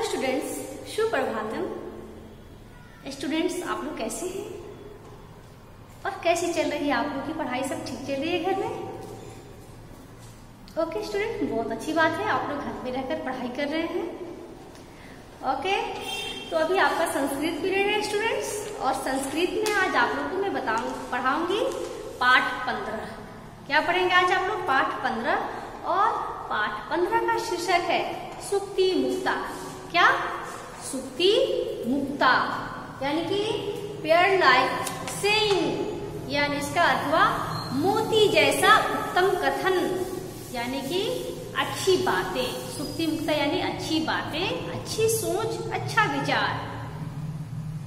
Students, Suprabhatam. Students, आप लोग कैसे हैं और कैसी चल रही है आप लोग की पढ़ाई? सब ठीक चल रही है घर में? ओके स्टूडेंट, बहुत अच्छी बात है, आप लोग घर में रहकर पढ़ाई कर रहे हैं। ओके, तो अभी आपका संस्कृत पीरियड है स्टूडेंट्स, और संस्कृत में आज आप लोग को मैं पढ़ाऊंगी पाठ 15। क्या पढ़ेंगे आज आप लोग? पाठ 15, और पाठ 15 का शीर्षक है सुक्ति मुक्ता। क्या? सुक्ति मुक्ता, यानी कि पेयर लाइक सेइंग, यानी इसका अर्थ हुआ मोती जैसा उत्तम कथन, यानी कि अच्छी बातें। सुक्ति मुक्ता यानी अच्छी बातें, अच्छी सोच, अच्छा विचार।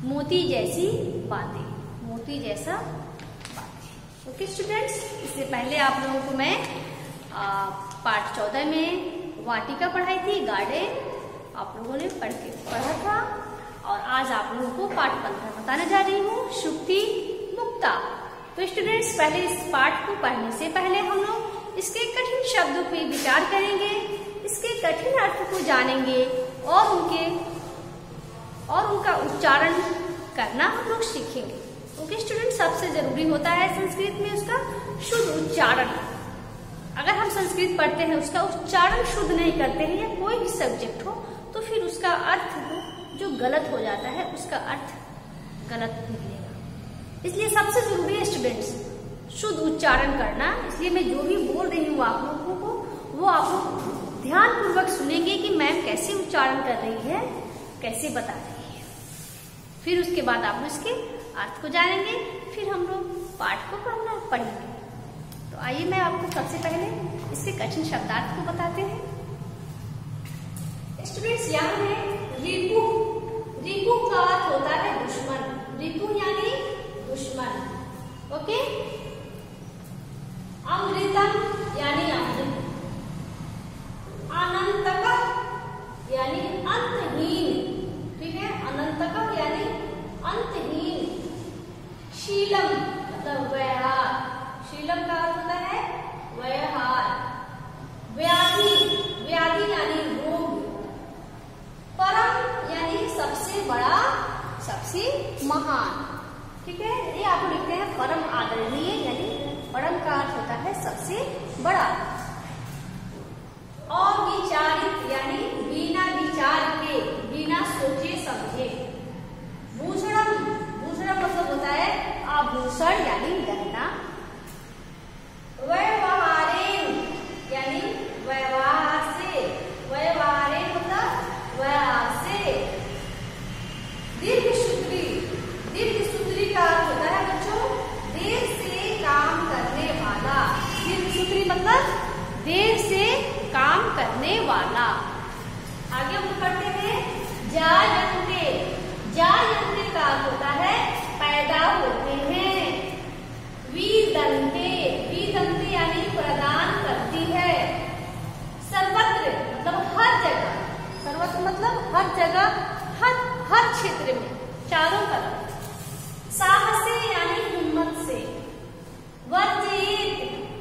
मोती जैसी बातें, मोती जैसा बातें। ओके स्टूडेंट्स, इससे पहले आप लोगों को मैं पाठ 14 में वाटिका पढ़ाई थी, गार्डन, आप लोगों ने पढ़ा था। और आज आप लोगों को पाठ 15 बताने जा रही हूँ, सुक्ति मुक्ता। तो स्टूडेंट्स, पहले इस पाठ को पढ़ने से पहले हम लोग इसके कठिन शब्दों पे विचार करेंगे, इसके कठिन अर्थ को जानेंगे और उनका उच्चारण करना हम लोग सीखेंगे। ओके स्टूडेंट, सबसे जरूरी होता है संस्कृत में उसका शुद्ध उच्चारण। अगर हम संस्कृत पढ़ते हैं, उसका उच्चारण शुद्ध नहीं करते हैं, या कोई भी सब्जेक्ट हो, तो फिर उसका अर्थ जो गलत हो जाता है, उसका अर्थ गलत निकलेगा। इसलिए सबसे जरूरी है स्टूडेंट्स शुद्ध उच्चारण करना। इसलिए मैं जो भी बोल रही हूँ आप लोगों को, वो आप लोग ध्यान पूर्वक सुनेंगे कि मैम कैसे उच्चारण कर रही है, कैसे बता रही है। फिर उसके बाद आप लोग इसके अर्थ को जानेंगे, फिर हम लोग पाठ को पढ़ेंगे। तो आइए मैं आपको सबसे पहले इसके कठिन शब्दार्थ को बताते हैं। स्टूडेंट्स, यहाँ है रिपु। रिपु का अर्थ होता है दुश्मन। रिपु यानी दुश्मन। ओके, अमृतम यानी अमृत, अनंतक यानी अंतहीन। ठीक है, अनंतक यानी अंतहीन। शीलम मतलब व्यवहार। शीलम का अर्थ होता है व्यवहार। व्याधि, व्याधि यानी रोग। परम यानी सबसे बड़ा, सबसे महान। ठीक है, ये आप लिखते हैं परम आदरणीय, यानी परम का अर्थ होता है सबसे बड़ा। अविचारित यानी बिना विचार के, बिना सोचे समझे। भूषणम, भूषणम मतलब होता है आभूषण यानी गहना। व्यवहारेण यानी व्यवहार से, व्यवहारेण मतलब व्यवहार से। दीर्घसूत्री, दीर्घसूत्री का अर्थ होता है बच्चों देर से काम करने वाला। दीर्घसूत्री मतलब देर से काम करने वाला। आगे हम पढ़ते हैं जायन्ते। जायन्ते का अर्थ होता है पैदा होते हैं। विदन्ते, विदन्ते यानी प्रदान करती है। सर्वत्र मतलब हर जगह, सर्वत्र मतलब हर जगह, हर क्षेत्र में, चारों तरफ। साहसे यानी हिम्मत से। वर्जयेत,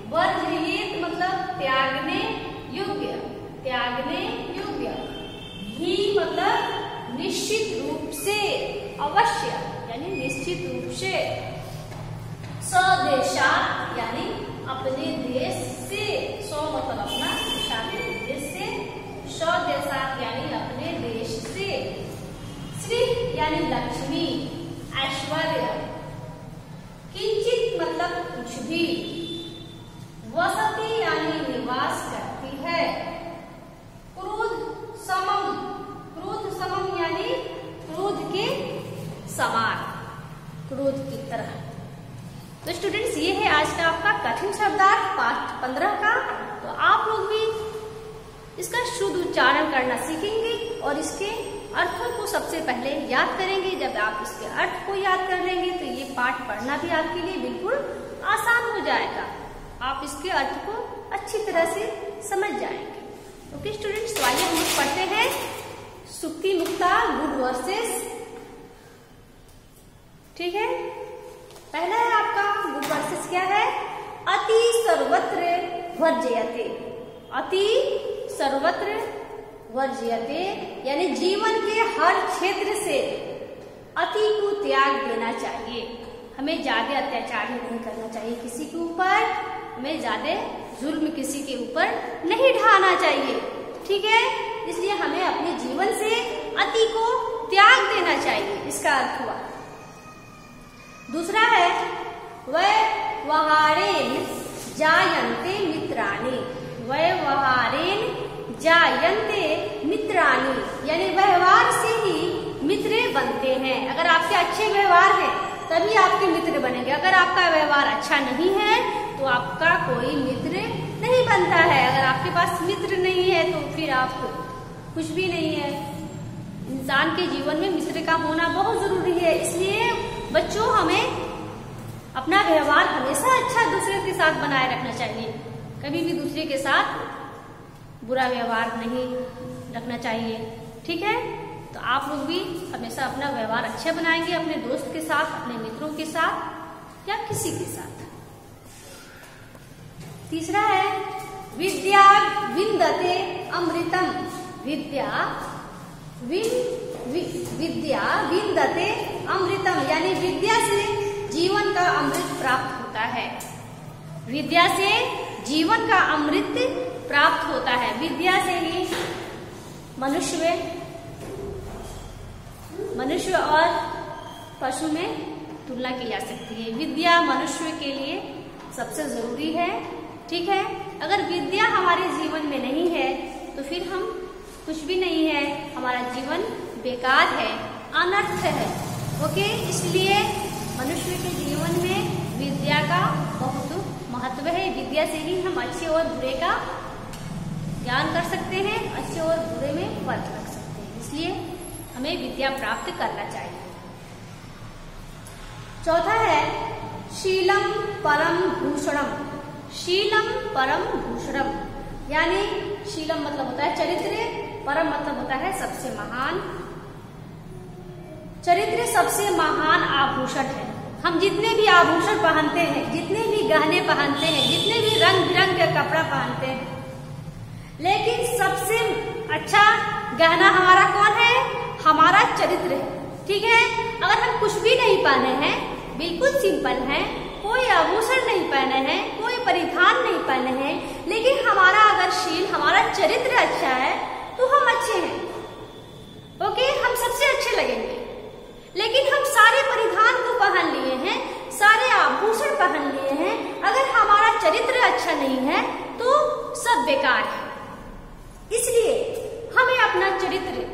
वर्जयेत मतलब त्यागने योग्य, त्यागने योग्य। ही मतलब निश्चित रूप से, अवश्य यानी निश्चित रूप से। स्वदेशात यानी अपने देश से। स्व मतलब अपना, देशात देश से। स्वदेशात यानी अपने देश से। श्री यानी लक्ष्मी, ऐश्वर्य। किंचित मतलब कुछ भी। वसति यानी निवास करती है। क्रोध समम, क्रोध समम यानी क्रोध के समान, क्रोध की तरह। तो स्टूडेंट्स, ये है आज का आपका कठिन शब्दार्थ पाठ 15 का। तो आप लोग भी इसका शुद्ध उच्चारण करना सीखेंगे और इसके अर्थों को सबसे पहले याद करेंगे। जब आप इसके अर्थ को याद कर लेंगे तो ये पाठ पढ़ना भी आपके लिए बिल्कुल आसान हो जाएगा। आप इसके अर्थ को अच्छी तरह से समझ जाएंगे। ओके स्टूडेंट्स, तो आइए हम लोग पढ़ते हैं सुक्ति मुक्ता गुड वर्सेस। ठीक है, पहला है आपका गुड वर्सेस क्या है? अति सर्वत्र वर्जयते। अति सर्वत्र वर्ज्यते यानी जीवन के हर क्षेत्र से अति को त्याग देना चाहिए। हमें ज्यादा अत्याचार नहीं करना चाहिए किसी के ऊपर, हमें ज्यादा जुल्म किसी के ऊपर नहीं ढाना चाहिए, ठीक है। इसलिए हमें अपने जीवन से अति को त्याग देना चाहिए, इसका अर्थ हुआ। दूसरा है व्यवहारेण जायन्ते मित्राणि। व्यवहारेण जायन्ते मित्राणि यानी व्यवहार से ही मित्र बनते हैं। अगर आपके अच्छे व्यवहार है तभी आपके मित्र बनेंगे। अगर आपका व्यवहार अच्छा नहीं है तो आपका कोई मित्र नहीं बनता है। अगर आपके पास मित्र नहीं है तो फिर आप कुछ भी नहीं है। इंसान के जीवन में मित्र का होना बहुत जरूरी है। इसलिए बच्चों, हमें अपना व्यवहार हमेशा अच्छा दूसरे के साथ बनाए रखना चाहिए। कभी भी दूसरे के साथ बुरा व्यवहार नहीं रखना चाहिए, ठीक है। तो आप लोग भी हमेशा अपना व्यवहार अच्छा बनाएंगे अपने दोस्त के साथ, अपने मित्रों के साथ या किसी के साथ। तीसरा है विद्या विन्दते अमृतम। विद्या विन्दते अमृतम यानी विद्या से जीवन का अमृत प्राप्त होता है। विद्या से जीवन का अमृत प्राप्त होता है। विद्या से ही मनुष्य और पशु में तुलना की जा सकती है। विद्या मनुष्य के लिए सबसे जरूरी है, ठीक है। अगर विद्या हमारे जीवन में नहीं है तो फिर हम कुछ भी नहीं है, हमारा जीवन बेकार है, अनर्थ है, ओके। इसलिए मनुष्य के जीवन में विद्या का बहुत महत्व है। विद्या से ही हम अच्छे और बुरे का ज्ञान कर सकते हैं, अच्छे और बुरे में फर्क रख सकते हैं। इसलिए हमें विद्या प्राप्त करना चाहिए। चौथा है शीलम परम भूषणम। शीलम परम भूषणम यानी शीलम मतलब होता है चरित्र, परम मतलब होता है सबसे महान। चरित्र सबसे महान आभूषण है। हम जितने भी आभूषण पहनते हैं, जितने भी गहने पहनते हैं, जितने भी रंग बिरंग के कपड़ा पहनते हैं, लेकिन सबसे अच्छा गहना हमारा कौन है? हमारा चरित्र है, ठीक है। अगर हम कुछ भी नहीं पहने हैं, बिल्कुल सिंपल हैं, कोई आभूषण नहीं पहने हैं, कोई परिधान नहीं पहने हैं, लेकिन हमारा अगर शील, हमारा चरित्र अच्छा है तो हम अच्छे हैं, ओके, हम सबसे अच्छे लगेंगे। लेकिन हम सारे परिधान को पहन लिए हैं, सारे आभूषण पहन लिए हैं, अगर हमारा चरित्र अच्छा नहीं है तो सब बेकार है। इसलिए हमें अपना चरित्र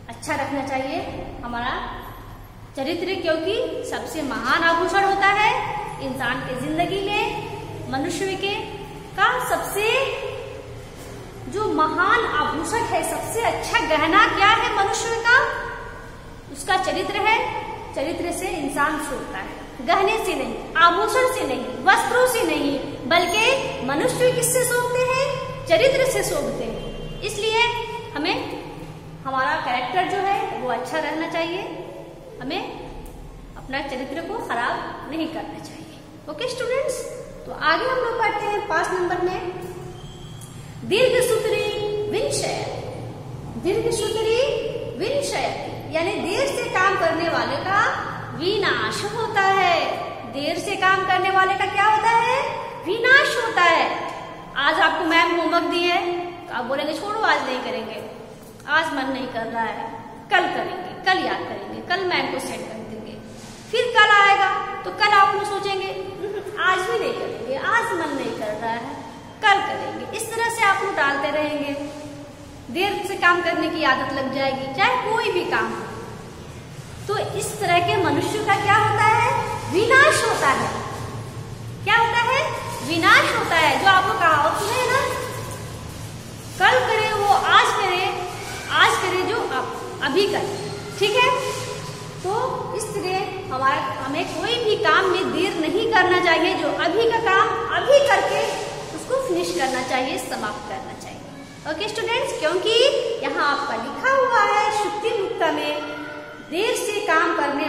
अच्छा रखना चाहिए, हमारा चरित्र, क्योंकि सबसे महान आभूषण होता है इंसान की जिंदगी में। मनुष्य के का सबसे जो महान आभूषण है, सबसे अच्छा गहना क्या है मनुष्य का? उसका चरित्र है। चरित्र से इंसान शोभता है, गहने से नहीं, आभूषण से नहीं, वस्त्रों से नहीं, बल्कि मनुष्य किससे शोभते हैं? चरित्र से शोभते हैं। इसलिए हमें हमारा कैरेक्टर जो है वो अच्छा रहना चाहिए, हमें अपना चरित्र को खराब नहीं करना चाहिए, ओके स्टूडेंट्स। तो आगे हम लोग पढ़ते हैं 5 नंबर में दीर्घसूत्री विनश्यति। दीर्घसूत्री विनश्यति यानी देर से काम करने वाले का विनाश होता है। देर से काम करने वाले का क्या होता है? विनाश होता है। आज आपको मैम होमवर्क दी है तो आप बोलेंगे छोड़ो आज नहीं करेंगे, आज मन नहीं कर रहा है, कल करेंगे, कल याद करेंगे, कल मैम को सेंड कर देंगे। फिर कल आएगा तो कल आप लोग सोचेंगे आज भी नहीं करेंगे, आज मन नहीं कर रहा है, कल करेंगे। इस तरह से आप लोग टालते रहेंगे, देर से काम करने की आदत लग जाएगी, चाहे कोई भी काम हो। तो इस तरह के मनुष्य का क्या होता है? विनाश होता है। क्या होता है? विनाश होता है। जो आपको कहावत सुने ना, कल करे वो आज करे, आज करे जो अभी करे, ठीक है। तो इस तरह हमें कोई भी काम में देर नहीं करना चाहिए। जो अभी का काम अभी करके उसको फिनिश करना चाहिए, समाप्त करना चाहिए, ओके स्टूडेंट्स। क्योंकि यहाँ आपका लिखा हुआ है श्रुति मुक्ता में देर से काम करने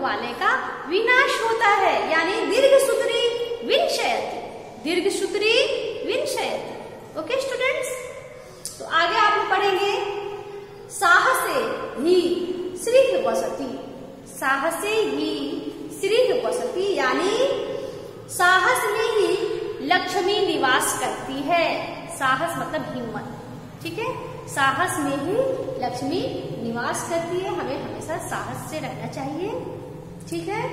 वाले का विनाश होता है, यानी दीर्घसूत्री विनश्यति। दीर्घसूत्री विनश्यति, ओके स्टूडेंट्स। तो आगे आप लोग पढ़ेंगे साहसे ही श्रीः वसति। साहसे ही श्रीः वसति यानी साहस में ही लक्ष्मी निवास करती है। साहस मतलब हिम्मत, ठीक है। साहस में ही लक्ष्मी निवास करती है। हमें हमेशा साहस से रहना चाहिए, ठीक है।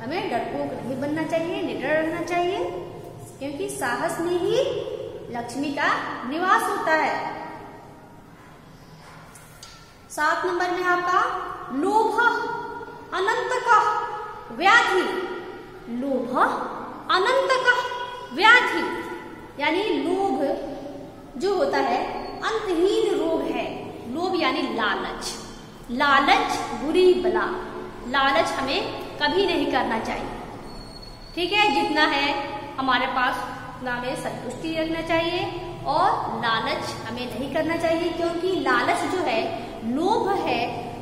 हमें डरपोक नहीं बनना चाहिए, निडर रहना चाहिए, क्योंकि साहस में ही लक्ष्मी का निवास होता है। 7 नंबर में आपका लोभ अनंतकः व्याधि। लोभ अनंतकः व्याधि यानी लोभ जो होता है अंतहीन रोग है। लोभ यानी लालच। लालच बुरी बला। लालच हमें कभी नहीं करना चाहिए, ठीक है। जितना है हमारे पास उतना हमें संतुष्टि रखना चाहिए और लालच हमें नहीं करना चाहिए, क्योंकि लालच जो है, लोभ है,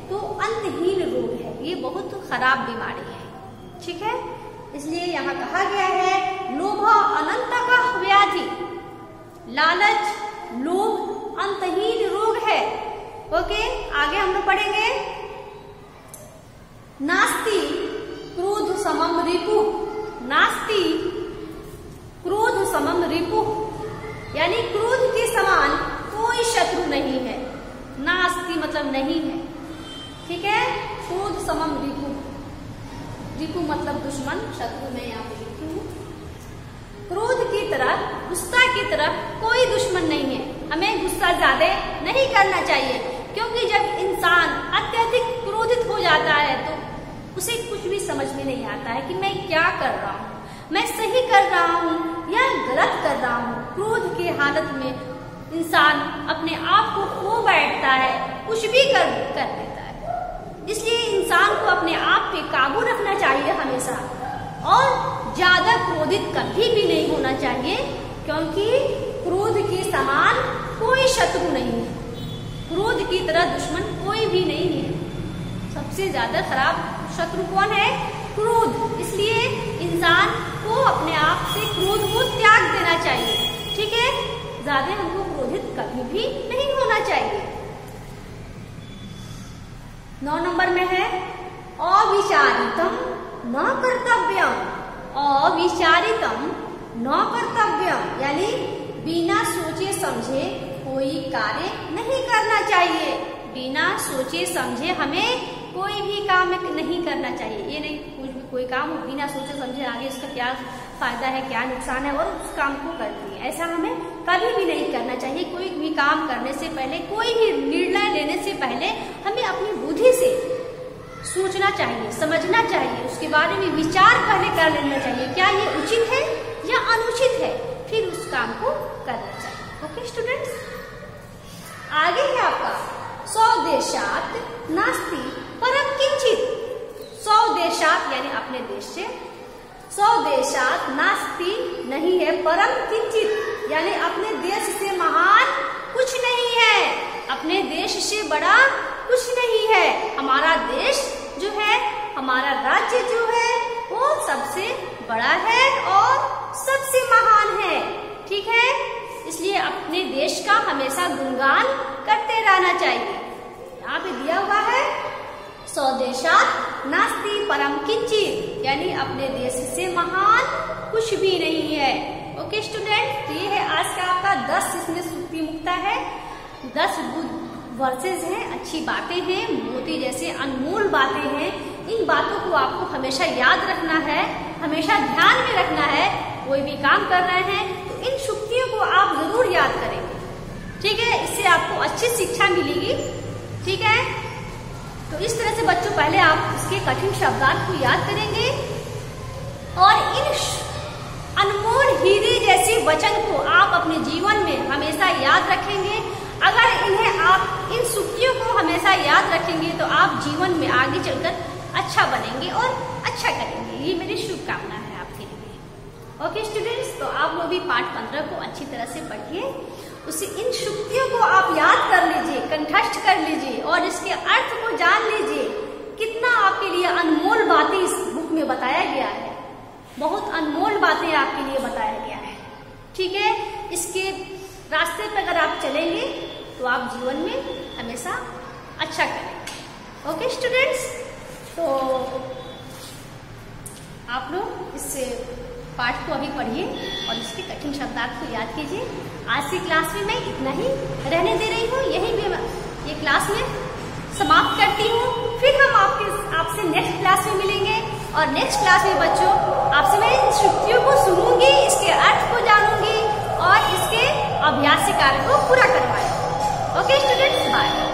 तो अंतहीन रोग है। ये बहुत खराब बीमारी है, ठीक है। इसलिए यहाँ कहा गया है लोभ अनंतकः व्याधि। लालच, लोभ अंतहीन रोग है। ओके, आगे हम लोग पढ़ेंगे नास्ति क्रोध समम रिपुः। नास्ति क्रोध समम रिपुः यानी क्रोध के समान कोई शत्रु नहीं है। नास्ति मतलब नहीं है, ठीक है। क्रोध समम रिपुः, रिपु मतलब दुश्मन, शत्रु में यहाँ पे लिखी हूँ। क्रोध की तरह, गुस्सा की तरह कोई दुश्मन नहीं है। हमें गुस्सा ज्यादा नहीं करना चाहिए, क्योंकि जब इंसान अत्यधिक क्रोधित हो जाता है तो उसे कुछ भी समझ में नहीं आता है कि मैं क्या कर रहा हूँ, मैं सही कर रहा हूँ या गलत कर रहा हूँ। क्रोध की हालत में इंसान अपने आप को खो बैठता है, कुछ भी कर देता है। इसलिए इंसान को अपने आप पे काबू रखना चाहिए हमेशा, और ज्यादा क्रोधित कभी भी नहीं होना चाहिए, क्योंकि क्रोध के समान कोई शत्रु नहीं है। क्रोध की तरह दुश्मन कोई भी नहीं है। सबसे ज्यादा खराब शत्रु कौन है? क्रोध। इसलिए इंसान को अपने आप से क्रोध को त्याग देना चाहिए, ठीक है। ज्यादा हमको क्रोधित कभी भी नहीं होना चाहिए। 9 नंबर में है अविचारितम न कर्तव्यम। अविचारितम न कर्तव्यम यानी बिना सोचे समझे कोई कार्य नहीं करना चाहिए। बिना सोचे समझे हमें कोई भी काम नहीं करना चाहिए। ये नहीं कुछ भी कोई काम बिना सोचे समझे आगे उसका क्या फायदा है, क्या नुकसान है, और उस काम को कर दिए, ऐसा हमें कभी भी नहीं करना चाहिए। कोई भी काम करने से पहले, कोई भी निर्णय लेने से पहले हमें अपनी बुद्धि से सोचना चाहिए, समझना चाहिए, उसके बारे में विचार पहले कर लेना चाहिए, क्या ये उचित है या अनुचित है, फिर उस काम को करना चाहिए। ओके स्टूडेंट्स, आगे है आपका स्वदेशात् नास्ति परम किंचित। स्वदेशात् यानी अपने देश से, स्वदेशात् नास्ति नहीं है, परम किंचित यानी अपने देश से महान कुछ नहीं है, अपने देश से बड़ा कुछ नहीं है। हमारा देश जो है, हमारा राज्य जो है, वो सबसे बड़ा है और सबसे महान है, ठीक है। इसलिए अपने देश का हमेशा गुणगान करते रहना चाहिए। यहाँ पे दिया हुआ है स्वदेशात् नास्ति परम किंचित यानी अपने देश से महान कुछ भी नहीं है। ओके स्टूडेंट, तो ये है आज का आपका 10 इसमें सूक्ति मुक्ता है, 10 वर्सेस हैं, अच्छी बातें हैं, मोती जैसे अनमोल बातें हैं। इन बातों को आपको हमेशा याद रखना है, हमेशा ध्यान में रखना है। कोई भी काम कर रहे हैं तो इन सूक्तियों को आप जरूर याद करेंगे, ठीक है। इससे आपको अच्छी शिक्षा मिलेगी, ठीक है। तो इस तरह से बच्चों पहले आप इसके कठिन शब्दार्थ को याद करेंगे और इन अनमोल हीरे जैसे वचन को आप अपने जीवन में हमेशा याद रखेंगे। अगर इन्हें आप इन सूक्तियों को हमेशा याद रखेंगे तो आप जीवन में आगे चलकर अच्छा बनेंगे और अच्छा करेंगे। ये मेरी शुभकामना है आपके लिए। ओके स्टूडेंट्स, तो आप लोग भी पाठ 15 को अच्छी तरह से पढ़िए, उसे इन सूक्तियों को आप याद कर लीजिए, कंठस्थ कर लीजिए और इसके अर्थ को जान लीजिए। कितना आपके लिए अनमोल बातें इस बुक में बताया गया है, बहुत अनमोल बातें आपके लिए बताया गया है, ठीक है। इसके रास्ते पर अगर आप चलेंगे तो आप जीवन में हमेशा अच्छा करें। ओके स्टूडेंट्स, तो आप लोग इस पाठ को अभी पढ़िए और इसके कठिन शब्दार्थ को याद कीजिए। आज की क्लास में मैं इतना ही रहने दे रही हूँ, यही भी ये क्लास में समाप्त करती हूँ। फिर हम आपसे नेक्स्ट क्लास में मिलेंगे और नेक्स्ट क्लास में बच्चों आपसे मैं इन श्रुतियों को सुनूंगी, इसके अर्थ को जानूंगी और इसके अभ्यास कार्य को पूरा करवाएंगे। Okay students, bye.